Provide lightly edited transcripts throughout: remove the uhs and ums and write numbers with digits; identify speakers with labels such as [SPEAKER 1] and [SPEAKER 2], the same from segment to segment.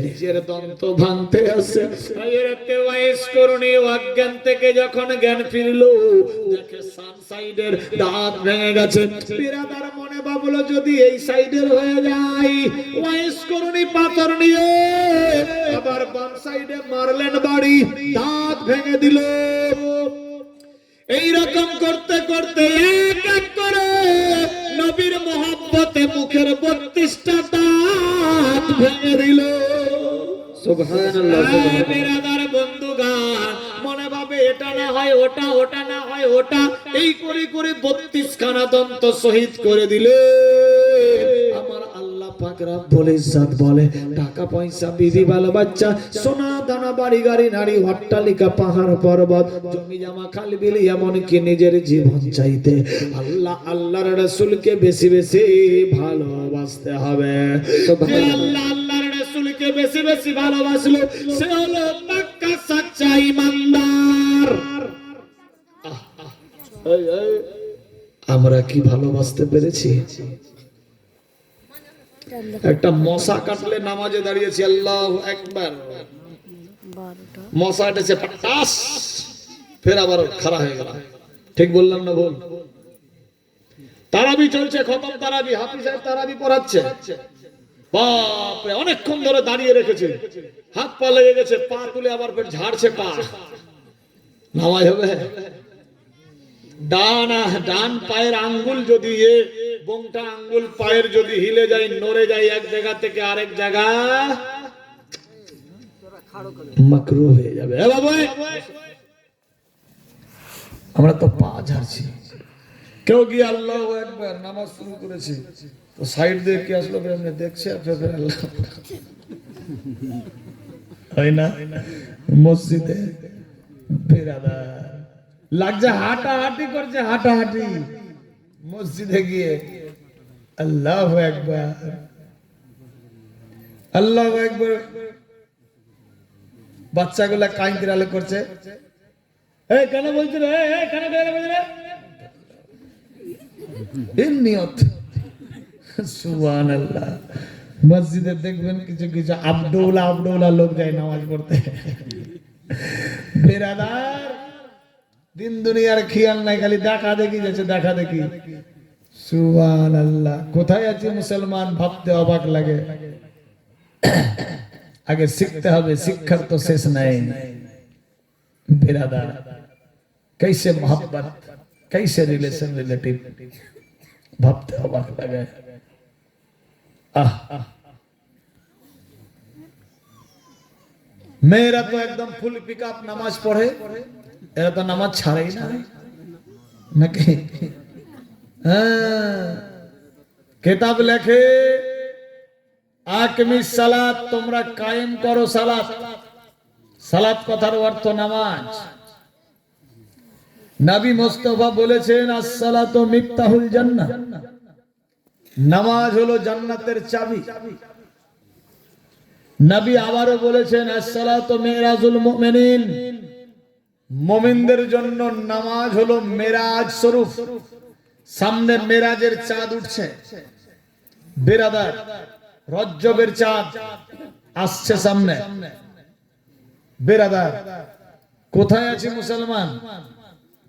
[SPEAKER 1] নিজের দন্ত ভাঙতে আসে। হযরত ওয়াইস করুণী অজ্ঞান থেকে যখন জ্ঞান ফিরলো, দেখে সান সাইডের দাঁত ভেঙে গেছে। বিরাদার মনে ভাবলো যদি এই সাইডের হয়ে যায়, ওয়াইস করুণী পাথর নিয়ে আবার বাম সাইডে মারলেন বাড়ি, দাঁত ভেঙে দিল। এই রকম করতে করতে এক এক করে নবীর মহব্বতে মুখের 32টা দাঁত ভেঙে দিল। সুবহানাল্লাহ। বিরাদার বন্ধুগণ, মনে ভাবে এটা না হয় ওটা, ওটা না হয় ওটা, এই করে করে 32 খানা দন্ত শহীদ করে দিলে। আমার আল্লাহ পাক রব্বুল ইজ্জত বলে, টাকা পয়সা বিবি বাল বাচ্চা সোনা দানা বাড়ি গাড়ি নারী অট্টালিকা পাহাড় পর্বত জমি জমা খাল বিল এমনকি নিজের জীবন চাইতে আল্লাহ আল্লাহর রাসূলকে বেশি বেশি ভালোবাসতে হবে। আল্লাহ আল্লাহর রাসূলকে বেশি বেশি ভালোবাসলো, সে হলো পাক্কা সচ্চা ঈমানদার। আমরা কি ভালোবাসতে পেরেছি? একটা মশা কাটলে নামাজে দাঁড়িয়েছি, আল্লাহু আকবার, মশা এসে পটাস, ফের আবার খাড়া হয়ে গেল। ঠিক বললাম না ভুল? তারাবি চলছে, খতম তারাবি, হাফিজ সাহেব তারাবি পড়াচ্ছে, বাপরে অনেকক্ষণ ধরে দাঁড়িয়ে রেখেছে, হাত পা লেগে গেছে, পা তুলে আবার ফের ঝাড়ছে পা। নামাজ হবে? ডান পায়ের আঙ্গুল যদি বোংটা আঙ্গুল পায়ের যদি হিলে যায়, নড়ে যায় এক জায়গা থেকে আরেক জায়গা, মাকরুহ হয়ে যাবে। বাবা আমরা তো পা ঝাড়ছি, কেউ গিয়ে আল্লাহু আকবার নামাজ শুরু করেছে, তো সাইড দিয়ে কি আসলো এমনি দেখছে, আল্লাহ হয় না? মসজিদে বিরাদার লাগছে হাঁটাহাঁটি করছে, হাঁটাহাঁটি মসজিদে গিয়ে আল্লাহু আকবার, আল্লাহু আকবার, বাচ্চাগুলা কাইন্দিরালে করছে, এই কেন বলছিস রে, এই কেন বলছিস রে, এই নিয়ত। সুবহানাল্লাহ। মসজিদে দেখবেন কিছু কিছু আবদুল্লাহ লোক যায় নামাজ পড়তে। বিরাদার দিন দুনিয়ার খেয়াল নাই, খালি দেখা দেখি যাচ্ছে, দেখা দেখি। সুবহানাল্লাহ। কোথায় আছি মুসলমান ভাবতে অবাক লাগে। আগে শিখতে হবে, শিক্ষার তো শেষ নাই। बिरादर कैसे मोहब्बत कैसे रिलेशन रिलेटिव भाबते अबाक लगे। मेरा तो एकदम फुल पिकअप नमाज पढ़े, एरा तो नमाज छाड़े ही ना नकी। किताब लेखे आकिमी सालात, तुमरा कायम करो सालात। সালাত কথার অর্থ নামাজ। নবী মুস্তাফা বলেছেন আসসালাতু মিফতাহুল জান্নাহ, নামাজ হলো জান্নাতের চাবি। নবী আবারও বলেছেন আসসালাতু মিরাজুল মুমিনিন, মুমিনদের জন্য নামাজ হলো মেরাজ স্বরূপ। সামনে মেরাজের চাঁদ উঠছে বিরাদার, রজবের চাঁদ আসছে সামনে। বেরাদার কোথায় আছি মুসলমান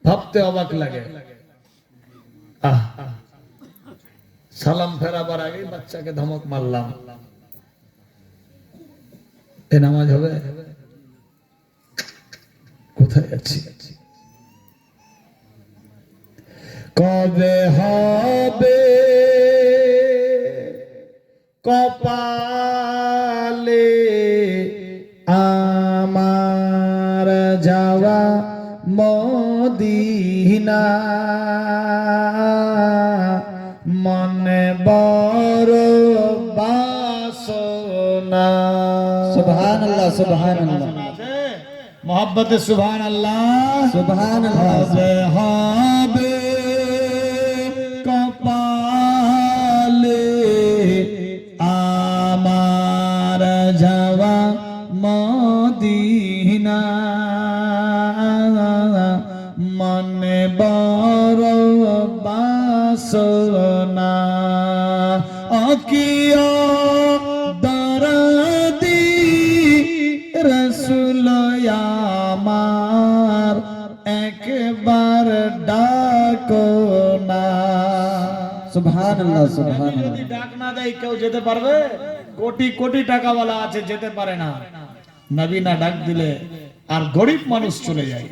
[SPEAKER 1] ভাবতে অবাক লাগে। সালাম ফেরাবার আগে বাচ্চাকে ধমক মারলাম, এ নামাজ হবে? কোথায় আছি? কবে হবে কপালে আমার যাওয়া মদিনা, মনে বড় বাসনা।
[SPEAKER 2] সুবহানাল্লাহ সুবহানাল্লাহ,
[SPEAKER 1] মোহাব্বতে সুবহানাল্লাহ
[SPEAKER 2] সুবহানাল্লাহ।
[SPEAKER 1] হবে কপালে আমার যাওয়া মদিনা, মনে বড় বাসনা। অকিও দরদি
[SPEAKER 2] সুবহানাল্লাহ
[SPEAKER 1] নবী
[SPEAKER 2] সুবহানাল্লাহ
[SPEAKER 1] যদি ডাক না দেয় কেউ যেতে পারবে? কোটি কোটি টাকাওয়ালা আছে, যেতে পারে না। নবী না ডাক দিলে আর গরিব মানুষ চলে যায়।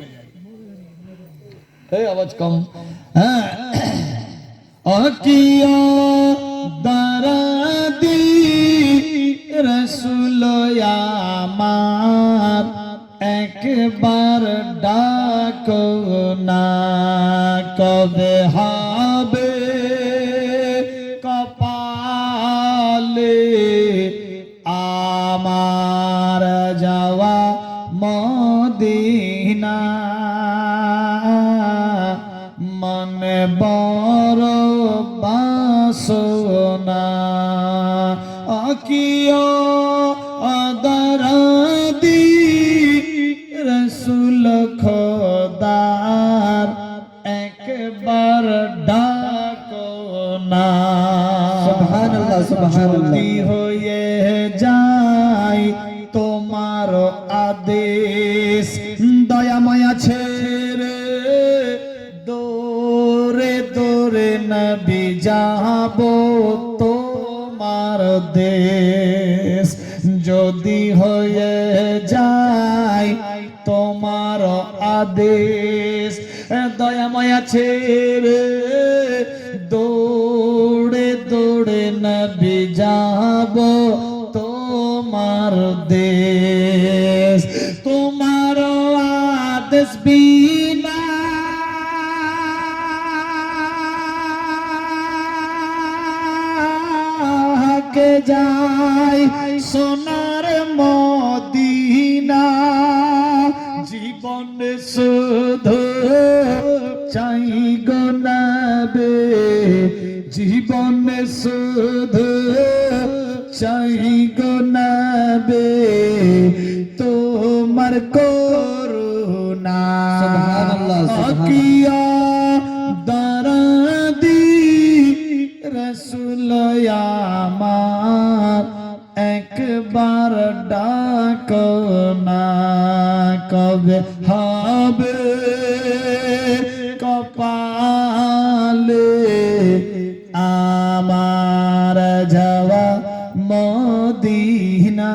[SPEAKER 1] এই আওয়াজ কম। হ্যাঁ, অকিয়া দারাদি রাসূল আমার, একবার ডাকো না, কবে হবে কপালে আমার যাওয়া মদিনা, মনে বড় বাসনা, আকিয়া আদরাদি রাসূল খোদার, একবার ডাকো না।
[SPEAKER 2] সুবহানাল্লাহ সুবহানাল্লাহ
[SPEAKER 1] যদি হয়ে যায় তোমার আদেশ, দয়া মায়া ছেড়ে দৌড়ে দৌড়ে নবী যাব তোমার দেশ। যদি হয়ে যায় তোমার আদেশ, দয়া মায়া ছেড়ে দৌড়ে দৌড়ে নবী যাব তোমার দেশ। তোমার আদেশ বিনা কে যায় সোনার মদিনা, জীবন শুধু চাই গো নবী, জীবন শুধু চাই গো নবী, তোমার করুণা।
[SPEAKER 2] সুবহানাল্লাহ সুবহানাল্লাহ
[SPEAKER 1] আকিয়া দারাদি রাসূল আমার, একবার ডাকো না, কবে হবে কপালে আমার যাওয়া মদিনা,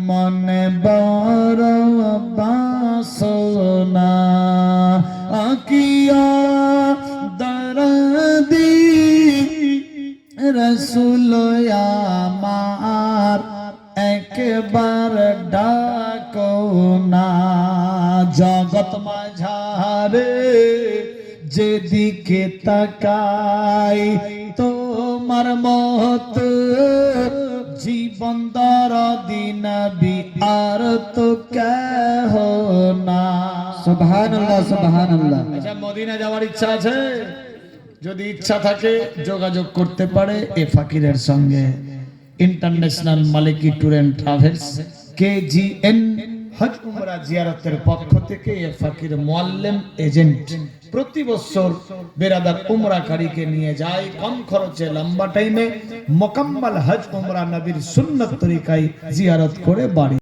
[SPEAKER 1] মনে বড় বাসনা, আকিয়া দারাদি রাসূল আমার, একবার ডাকো না। জগৎ মাঝারে যেদিকে তাকাই তোমার মত জীবন দরদি নবী আর তো কেহ না।
[SPEAKER 2] সুবহানাল্লাহ সুবহানাল্লাহ
[SPEAKER 1] আচ্ছা, মদিনা যাওয়ার ইচ্ছা আছে? যদি ইচ্ছা থাকে যোগাযোগ করতে পারে এ ফাকিরের সঙ্গে। ইন্টারন্যাশনাল মালিকি ট্যুর এন্ড ট্রাভেলস, KGN হজ উমরা জিয়ারতের পক্ষ থেকে এ ফাকির মুআল্লিম এজেন্ট প্রতি বছর বেরাদার উমরাকারীকে নিয়ে যায় কম খরচে লম্বা টাইমে মোকাম্মল হজ উমরা নবীর সুন্নত তরিকায় জিয়ারত করে বাড়ি